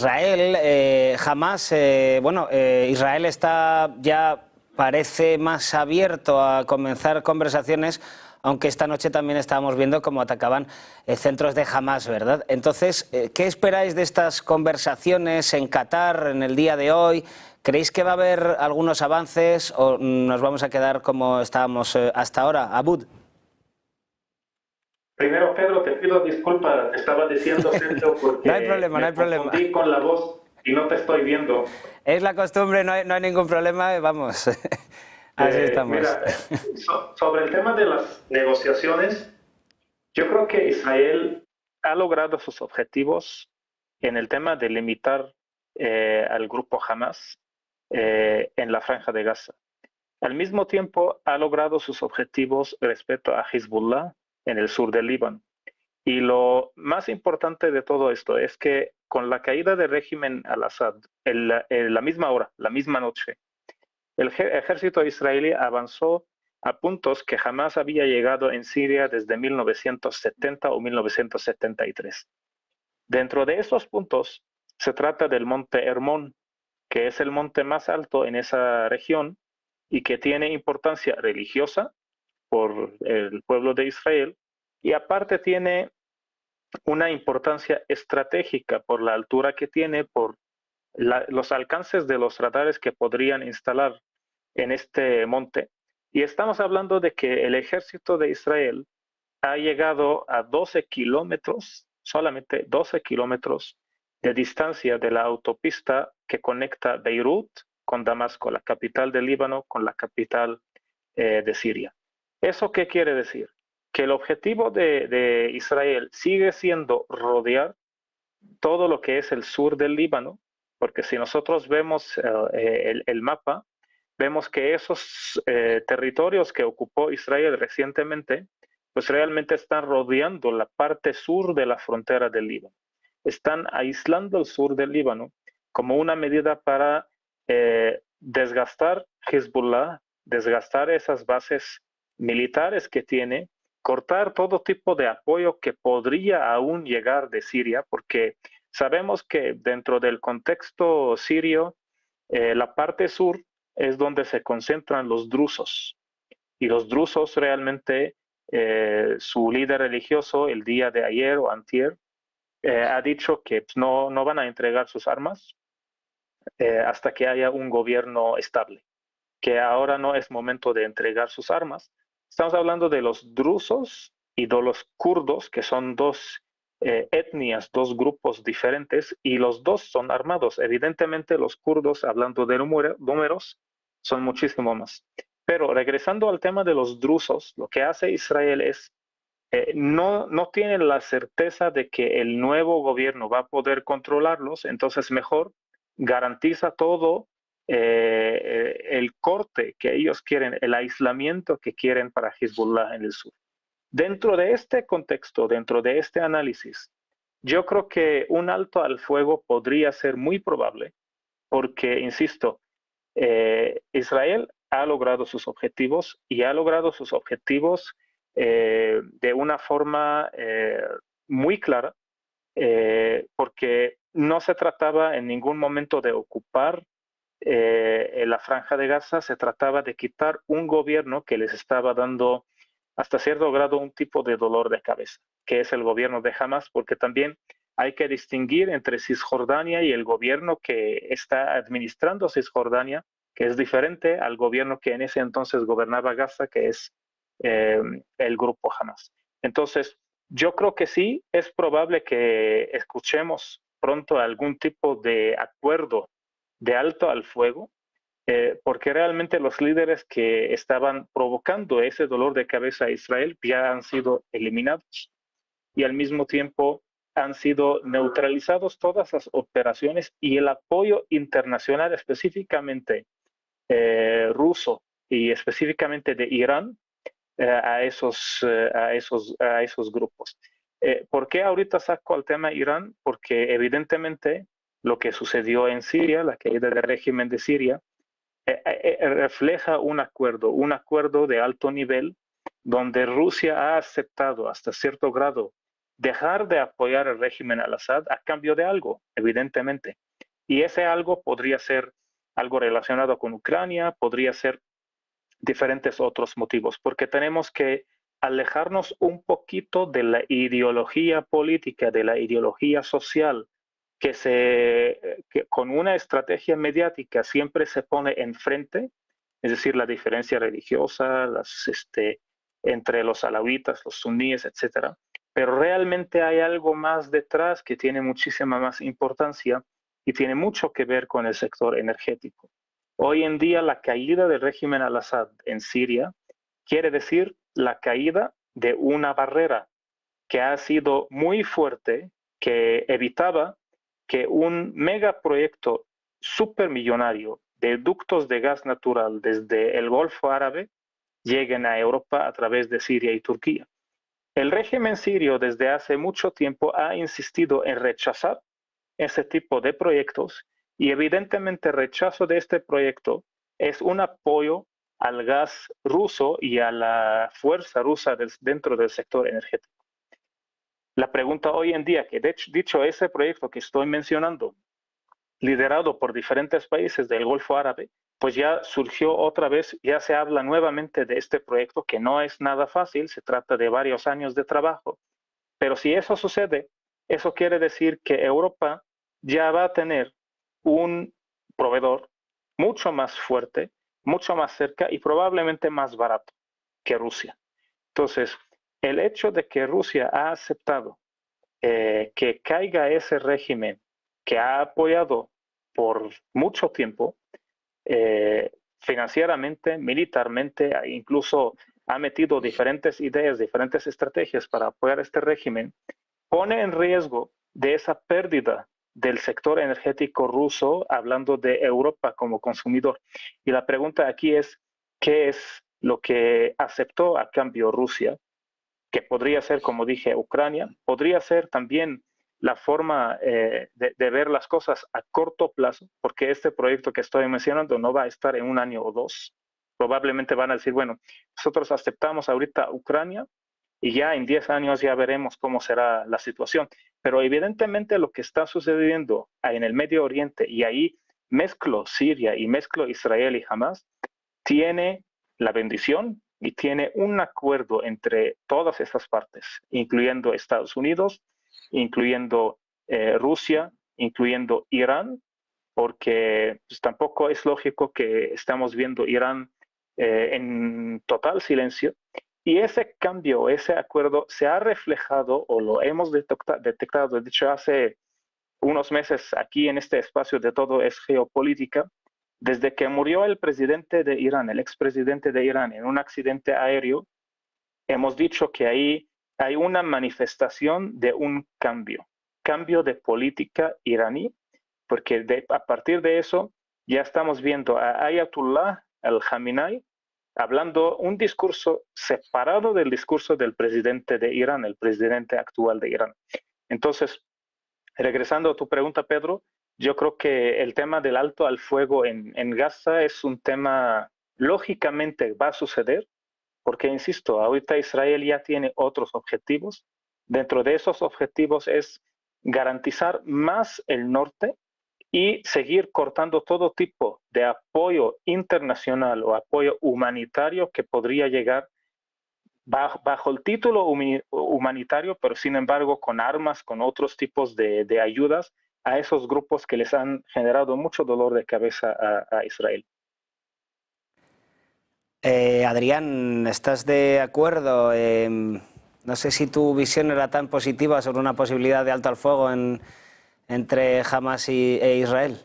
Israel, Hamás, Israel está ya parece más abierto a comenzar conversaciones, aunque esta noche también estábamos viendo cómo atacaban centros de Hamás, ¿verdad? Entonces, ¿qué esperáis de estas conversaciones en Qatar en el día de hoy? ¿Creéis que va a haber algunos avances o nos vamos a quedar como estábamos hasta ahora? Abud. Primero, Pedro, te pido disculpas, te estaba diciendo Sergio porque No hay problema, no hay problema. confundí con la voz y no te estoy viendo. Es la costumbre, no hay ningún problema, vamos. Así estamos. Mira, sobre el tema de las negociaciones, yo creo que Israel ha logrado sus objetivos en el tema de limitar al grupo Hamas en la Franja de Gaza. Al mismo tiempo, ha logrado sus objetivos respecto a Hezbollah en el sur del Líbano. Y lo más importante de todo esto es que con la caída del régimen al-Assad, en la misma hora, la misma noche, el ejército israelí avanzó a puntos que jamás había llegado en Siria desde 1970 o 1973. Dentro de esos puntos se trata del monte Hermón, que es el monte más alto en esa región y que tiene importancia religiosa por el pueblo de Israel, y aparte tiene una importancia estratégica por la altura que tiene, por los alcances de los radares que podrían instalar en este monte. Y estamos hablando de que el ejército de Israel ha llegado a 12 kilómetros, solamente 12 kilómetros de distancia de la autopista que conecta Beirut con Damasco, la capital del Líbano, con la capital de Siria. ¿Eso qué quiere decir? Que el objetivo de Israel sigue siendo rodear todo lo que es el sur del Líbano, porque si nosotros vemos el mapa, vemos que esos territorios que ocupó Israel recientemente, pues realmente están rodeando la parte sur de la frontera del Líbano. Están aislando el sur del Líbano como una medida para desgastar Hezbollah, desgastar esas bases militares que tiene, cortar todo tipo de apoyo que podría aún llegar de Siria, porque sabemos que dentro del contexto sirio, la parte sur es donde se concentran los drusos. Y los drusos realmente, su líder religioso el día de ayer o antier, ha dicho que no van a entregar sus armas hasta que haya un gobierno estable, que ahora no es momento de entregar sus armas. Estamos hablando de los drusos y de los kurdos, que son dos etnias, dos grupos diferentes, y los dos son armados. Evidentemente los kurdos, hablando de números, son muchísimo más. Pero regresando al tema de los drusos, lo que hace Israel es, no tienen la certeza de que el nuevo gobierno va a poder controlarlos, entonces mejor garantiza todo el corte que ellos quieren, el aislamiento que quieren para Hezbollah en el sur. Dentro de este contexto, dentro de este análisis, yo creo que un alto al fuego podría ser muy probable porque, insisto, Israel ha logrado sus objetivos y ha logrado sus objetivos de una forma muy clara, porque no se trataba en ningún momento de ocupar en la Franja de Gaza, se trataba de quitar un gobierno que les estaba dando hasta cierto grado un tipo de dolor de cabeza, que es el gobierno de Hamas, porque también hay que distinguir entre Cisjordania y el gobierno que está administrando Cisjordania, que es diferente al gobierno que en ese entonces gobernaba Gaza, que es el grupo Hamas. Entonces, yo creo que sí, es probable que escuchemos pronto algún tipo de acuerdo de alto al fuego, porque realmente los líderes que estaban provocando ese dolor de cabeza a Israel ya han sido eliminados y al mismo tiempo han sido neutralizados todas las operaciones y el apoyo internacional, específicamente ruso y específicamente de Irán, a esos grupos. ¿Por qué ahorita saco el tema Irán? Porque evidentemente lo que sucedió en Siria, la caída del régimen de Siria, refleja un acuerdo de alto nivel donde Rusia ha aceptado hasta cierto grado dejar de apoyar el régimen al-Assad a cambio de algo, evidentemente. Y ese algo podría ser algo relacionado con Ucrania, podría ser diferentes otros motivos, porque tenemos que alejarnos un poquito de la ideología política, de la ideología social, que con una estrategia mediática siempre se pone enfrente, es decir, la diferencia religiosa, entre los alawitas, los suníes, etcétera. Pero realmente hay algo más detrás que tiene muchísima más importancia y tiene mucho que ver con el sector energético. Hoy en día la caída del régimen al-Assad en Siria quiere decir la caída de una barrera que ha sido muy fuerte, que evitaba que un megaproyecto supermillonario de ductos de gas natural desde el Golfo Árabe lleguen a Europa a través de Siria y Turquía. El régimen sirio desde hace mucho tiempo ha insistido en rechazar ese tipo de proyectos y evidentemente el rechazo de este proyecto es un apoyo al gas ruso y a la fuerza rusa dentro del sector energético. La pregunta hoy en día, que dicho ese proyecto que estoy mencionando, liderado por diferentes países del Golfo Árabe, pues ya surgió otra vez, ya se habla nuevamente de este proyecto que no es nada fácil, se trata de varios años de trabajo. Pero si eso sucede, eso quiere decir que Europa ya va a tener un proveedor mucho más fuerte, mucho más cerca y probablemente más barato que Rusia. Entonces, el hecho de que Rusia ha aceptado que caiga ese régimen que ha apoyado por mucho tiempo, financieramente, militarmente, incluso ha metido diferentes ideas, diferentes estrategias para apoyar este régimen, pone en riesgo de esa pérdida del sector energético ruso, hablando de Europa como consumidor. Y la pregunta aquí es, ¿qué es lo que aceptó a cambio Rusia? Que podría ser, como dije, Ucrania, podría ser también la forma de ver las cosas a corto plazo, porque este proyecto que estoy mencionando no va a estar en un año o dos. Probablemente van a decir, bueno, nosotros aceptamos ahorita Ucrania y ya en 10 años ya veremos cómo será la situación. Pero evidentemente lo que está sucediendo en el Medio Oriente, y ahí mezclo Siria y mezclo Israel y Hamas, tiene la bendición y tiene un acuerdo entre todas estas partes, incluyendo Estados Unidos, incluyendo Rusia, incluyendo Irán, porque pues, tampoco es lógico que estamos viendo Irán en total silencio. Y ese cambio, ese acuerdo se ha reflejado o lo hemos detectado, de hecho hace unos meses aquí en este espacio de Todo es Geopolítica, desde que murió el presidente de Irán, el expresidente de Irán, en un accidente aéreo, hemos dicho que ahí hay una manifestación de un cambio de política iraní, porque a partir de eso ya estamos viendo a Ayatollah al-Khamenei hablando un discurso separado del discurso del presidente de Irán, el presidente actual de Irán. Entonces, regresando a tu pregunta, Pedro, yo creo que el tema del alto al fuego en Gaza es un tema, lógicamente va a suceder, porque, insisto, ahorita Israel ya tiene otros objetivos. Dentro de esos objetivos es garantizar más el norte y seguir cortando todo tipo de apoyo internacional o apoyo humanitario que podría llegar bajo el título humanitario, pero sin embargo con armas, con otros tipos de ayudas a esos grupos que les han generado mucho dolor de cabeza a Israel. Adrián, ¿estás de acuerdo? No sé si tu visión era tan positiva sobre una posibilidad de alto al fuego entre Hamas e Israel.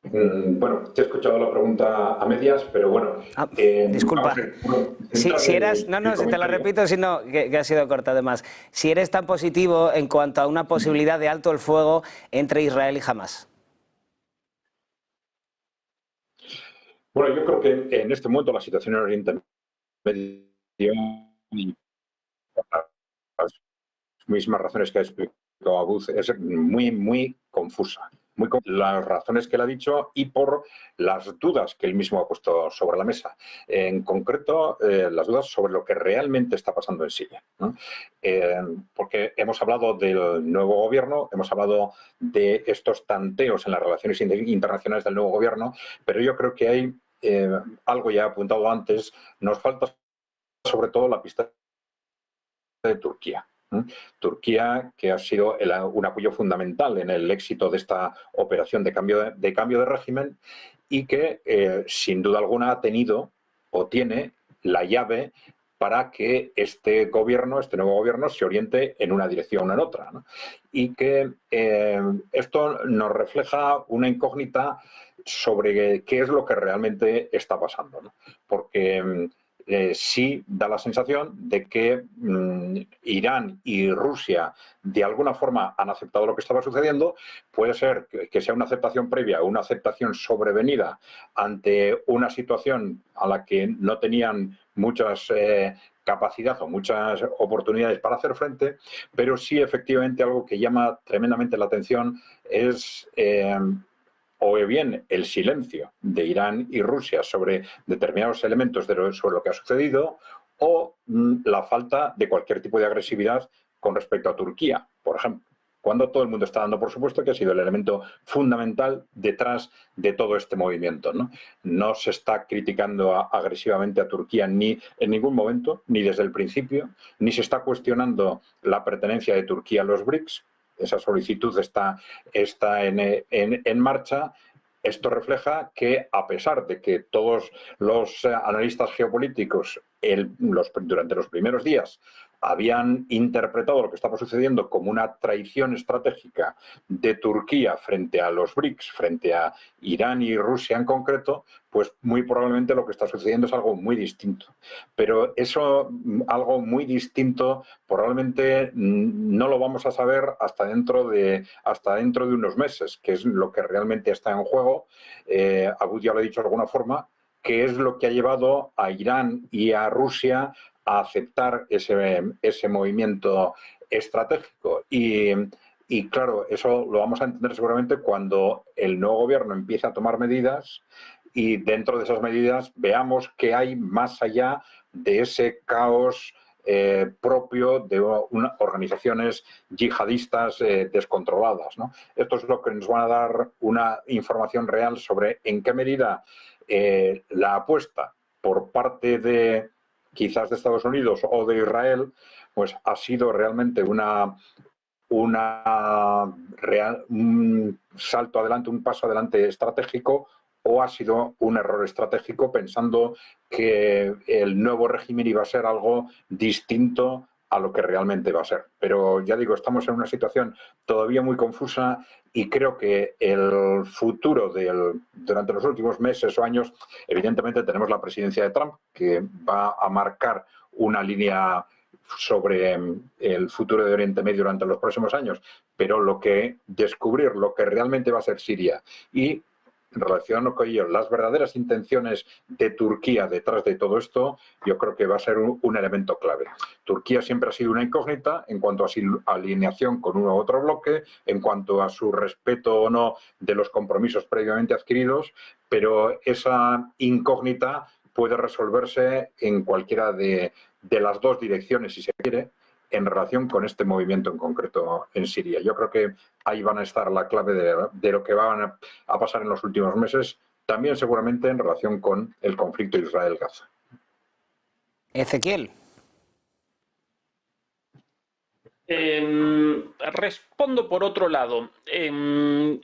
Bueno, te he escuchado la pregunta a medias, pero bueno. Disculpa. Si eras, no, si te la repito, sino que ha sido corta además. Si eres tan positivo en cuanto a una posibilidad de alto el fuego entre Israel y Hamas. Bueno, yo creo que en este momento la situación en Oriente Medio, por las mismas razones que ha explicado Abuz, es muy, muy confusa. las razones que él ha dicho y por las dudas que él mismo ha puesto sobre la mesa. En concreto, las dudas sobre lo que realmente está pasando en Siria, ¿no? Porque hemos hablado del nuevo gobierno, hemos hablado de estos tanteos en las relaciones internacionales del nuevo gobierno, pero yo creo que hay algo ya apuntado antes, nos falta sobre todo la pista de Turquía. Turquía, que ha sido un apoyo fundamental en el éxito de esta operación de cambio de régimen y que, sin duda alguna, ha tenido o tiene la llave para que este nuevo gobierno, se oriente en una dirección o en otra, ¿no? Y que esto nos refleja una incógnita sobre qué es lo que realmente está pasando, ¿no? Porque sí da la sensación de que Irán y Rusia de alguna forma han aceptado lo que estaba sucediendo. Puede ser que sea una aceptación previa o una aceptación sobrevenida ante una situación a la que no tenían muchas capacidad o muchas oportunidades para hacer frente, pero sí efectivamente algo que llama tremendamente la atención es o bien el silencio de Irán y Rusia sobre determinados elementos sobre lo que ha sucedido, o la falta de cualquier tipo de agresividad con respecto a Turquía, por ejemplo, cuando todo el mundo está dando por supuesto que ha sido el elemento fundamental detrás de todo este movimiento, ¿no? No se está criticando agresivamente a Turquía ni en ningún momento, ni desde el principio, ni se está cuestionando la pertenencia de Turquía a los BRICS. Esa solicitud está en marcha. Esto refleja que, a pesar de que todos los analistas geopolíticos durante los primeros días habían interpretado lo que estaba sucediendo como una traición estratégica de Turquía frente a los BRICS, frente a Irán y Rusia en concreto, pues muy probablemente lo que está sucediendo es algo muy distinto. Pero eso, algo muy distinto, probablemente no lo vamos a saber hasta dentro de unos meses, que es lo que realmente está en juego. Abud ya lo ha dicho de alguna forma, que es lo que ha llevado a Irán y a Rusia a aceptar ese movimiento estratégico. Y claro, eso lo vamos a entender seguramente cuando el nuevo gobierno empiece a tomar medidas y dentro de esas medidas veamos qué hay más allá de ese caos propio de organizaciones yihadistas descontroladas, ¿no? Esto es lo que nos va a dar una información real sobre en qué medida la apuesta por parte de quizás de Estados Unidos o de Israel, pues ha sido realmente un salto adelante, un paso adelante estratégico, o ha sido un error estratégico pensando que el nuevo régimen iba a ser algo distinto a lo que realmente va a ser. Pero ya digo, estamos en una situación todavía muy confusa y creo que el futuro durante los últimos meses o años, evidentemente tenemos la presidencia de Trump, que va a marcar una línea sobre el futuro de Oriente Medio durante los próximos años, pero descubrir lo que realmente va a ser Siria y en relación con ello, las verdaderas intenciones de Turquía detrás de todo esto, yo creo que va a ser un elemento clave. Turquía siempre ha sido una incógnita en cuanto a su alineación con uno u otro bloque, en cuanto a su respeto o no de los compromisos previamente adquiridos, pero esa incógnita puede resolverse en cualquiera de las dos direcciones, si se quiere, en relación con este movimiento en concreto en Siria. Yo creo que ahí van a estar la clave de lo que van a pasar en los últimos meses, también seguramente en relación con el conflicto Israel-Gaza. Ezequiel. Respondo por otro lado. En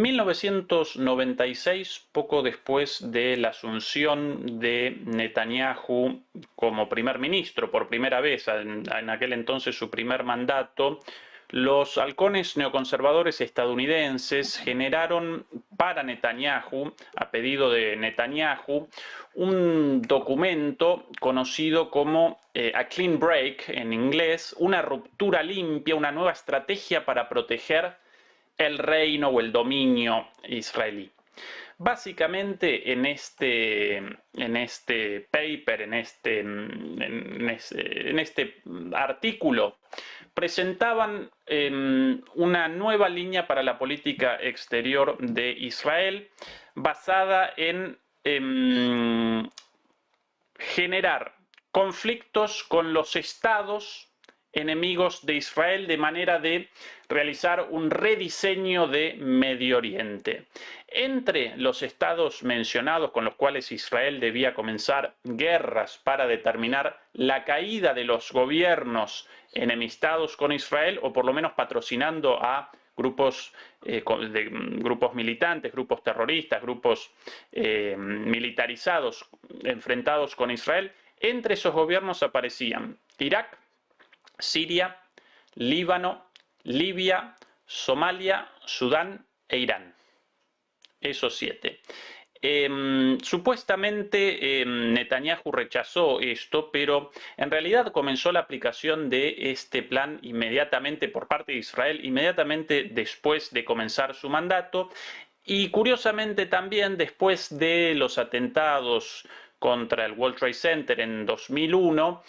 1996, poco después de la asunción de Netanyahu como primer ministro, por primera vez, en aquel entonces su primer mandato, los halcones neoconservadores estadounidenses generaron para Netanyahu, a pedido de Netanyahu, un documento conocido como A Clean Break en inglés, una ruptura limpia, una nueva estrategia para proteger el reino o el dominio israelí. Básicamente en este paper, en este artículo, presentaban una nueva línea para la política exterior de Israel basada en generar conflictos con los estados enemigos de Israel de manera de realizar un rediseño de Medio Oriente. Entre los estados mencionados con los cuales Israel debía comenzar guerras para determinar la caída de los gobiernos enemistados con Israel, o por lo menos patrocinando a grupos militantes, grupos terroristas, grupos militarizados enfrentados con Israel, entre esos gobiernos aparecían Irak, Siria, Líbano, Libia, Somalia, Sudán e Irán. Esos 7. Supuestamente Netanyahu rechazó esto, pero en realidad comenzó la aplicación de este plan inmediatamente por parte de Israel, inmediatamente después de comenzar su mandato, y curiosamente también después de los atentados contra el World Trade Center en 2001,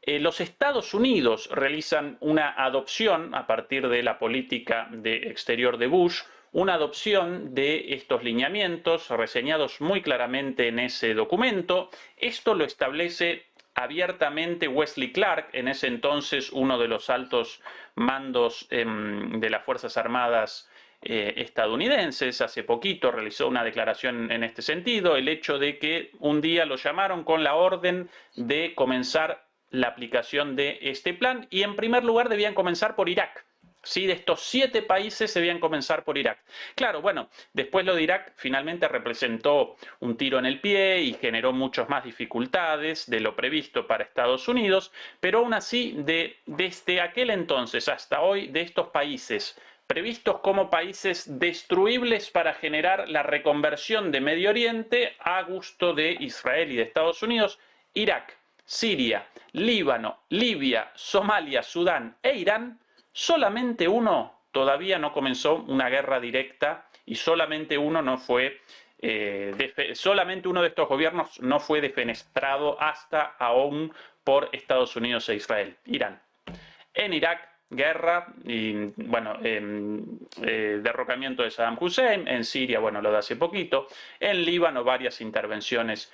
los Estados Unidos realizan una adopción a partir de la política exterior de Bush, una adopción de estos lineamientos reseñados muy claramente en ese documento. Esto lo establece abiertamente Wesley Clark, en ese entonces uno de los altos mandos de las Fuerzas Armadas estadounidenses. Hace poquito realizó una declaración en este sentido, el hecho de que un día lo llamaron con la orden de comenzar la aplicación de este plan, y en primer lugar debían comenzar por Irak. Sí, de estos 7 países debían comenzar por Irak. Claro, bueno, después lo de Irak finalmente representó un tiro en el pie y generó muchas más dificultades de lo previsto para Estados Unidos, pero aún así, desde aquel entonces hasta hoy, de estos países previstos como países destruibles para generar la reconversión de Medio Oriente a gusto de Israel y de Estados Unidos, Irak, Siria, Líbano, Libia, Somalia, Sudán e Irán, solamente uno todavía no comenzó una guerra directa y solamente uno no fue, solamente uno de estos gobiernos no fue defenestrado hasta aún por Estados Unidos e Israel, Irán. En Irak, guerra y, bueno, derrocamiento de Saddam Hussein. En Siria, bueno, lo de hace poquito. En Líbano, varias intervenciones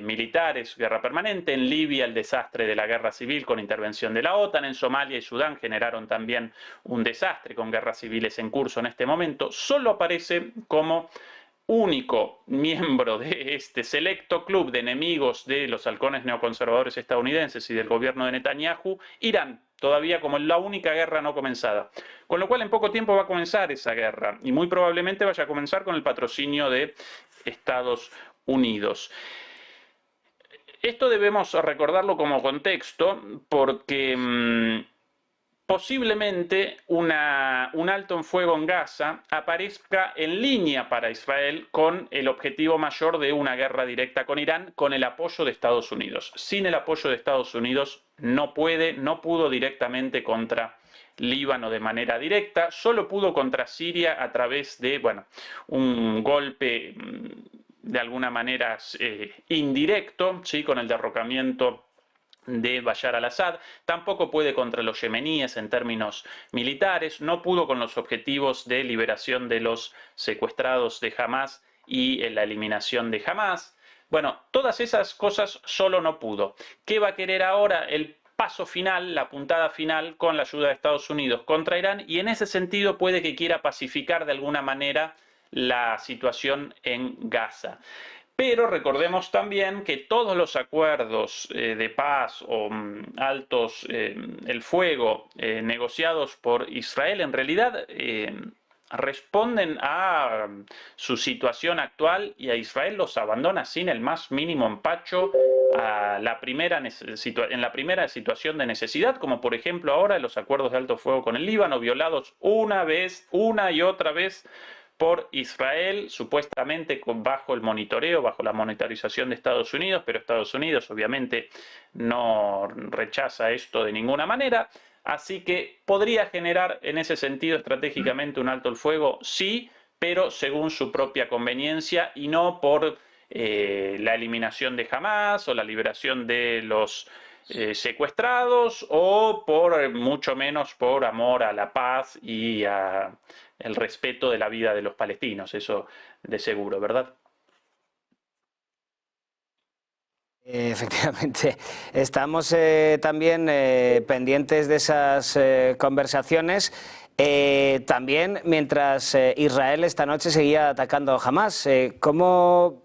militares, guerra permanente. En Libia, el desastre de la guerra civil con intervención de la OTAN. En Somalia y Sudán generaron también un desastre con guerras civiles en curso en este momento. Solo aparece como único miembro de este selecto club de enemigos de los halcones neoconservadores estadounidenses y del gobierno de Netanyahu, Irán, todavía como la única guerra no comenzada. Con lo cual en poco tiempo va a comenzar esa guerra y muy probablemente vaya a comenzar con el patrocinio de Estados Unidos. Esto debemos recordarlo como contexto porque posiblemente un alto en fuego en Gaza aparezca en línea para Israel con el objetivo mayor de una guerra directa con Irán, con el apoyo de Estados Unidos. Sin el apoyo de Estados Unidos no pudo directamente contra Líbano de manera directa, solo pudo contra Siria a través de, bueno, un golpe de alguna manera indirecto, ¿sí?, con el derrocamiento de Bashar al-Assad. Tampoco puede contra los yemeníes en términos militares, no pudo con los objetivos de liberación de los secuestrados de Hamas y la eliminación de Hamas. Bueno, todas esas cosas solo no pudo. ¿Qué va a querer ahora? El paso final, la puntada final con la ayuda de Estados Unidos contra Irán, y en ese sentido puede que quiera pacificar de alguna manera la situación en Gaza. Pero recordemos también que todos los acuerdos de paz o altos el fuego negociados por Israel en realidad responden a su situación actual, y a Israel los abandona sin el más mínimo empacho en la primera situación de necesidad, como por ejemplo ahora los acuerdos de alto fuego con el Líbano, violados una y otra vez por Israel, supuestamente bajo el monitoreo, bajo la monitorización de Estados Unidos, pero Estados Unidos obviamente no rechaza esto de ninguna manera. Así que podría generar en ese sentido estratégicamente un alto el fuego, sí, pero según su propia conveniencia y no por la eliminación de Hamás o la liberación de los secuestrados o por mucho menos por amor a la paz y a el respeto de la vida de los palestinos, eso de seguro, ¿verdad? Efectivamente, estamos también pendientes de esas conversaciones. También mientras Israel esta noche seguía atacando a Hamás, ¿cómo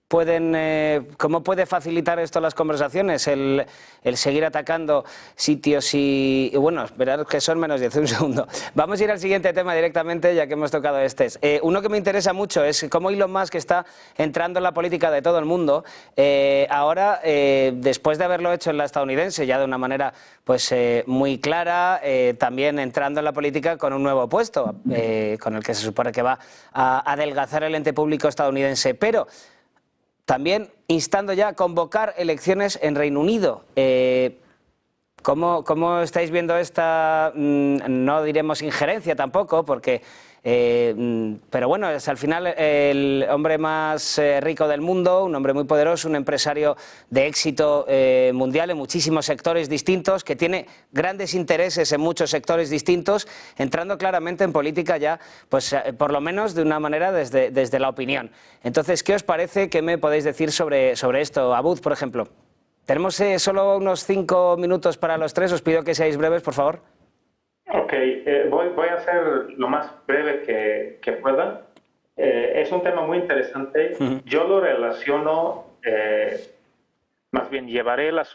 puede facilitar esto las conversaciones, el seguir atacando sitios y bueno, verás que son menos 10, un segundo. Vamos a ir al siguiente tema directamente, ya que hemos tocado este. Uno que me interesa mucho es cómo Elon Musk está entrando en la política de todo el mundo. Ahora, después de haberlo hecho en la estadounidense, ya de una manera pues muy clara, también entrando en la política con un nuevo puesto, con el que se supone que va a adelgazar el ente público estadounidense. Pero también instando ya a convocar elecciones en Reino Unido. ¿Cómo estáis viendo esta, no diremos injerencia tampoco, porque, pero bueno, es al final el hombre más rico del mundo, un hombre muy poderoso, un empresario de éxito mundial en muchísimos sectores distintos, que tiene grandes intereses en muchos sectores distintos, entrando claramente en política ya, pues por lo menos de una manera desde la opinión. Entonces, ¿qué os parece? ¿Qué me podéis decir sobre esto? Abud, por ejemplo. Tenemos solo unos 5 minutos para los tres, os pido que seáis breves, por favor. Ok, voy a ser lo más breve que pueda. Es un tema muy interesante. Yo lo relaciono, más bien llevaré el asunto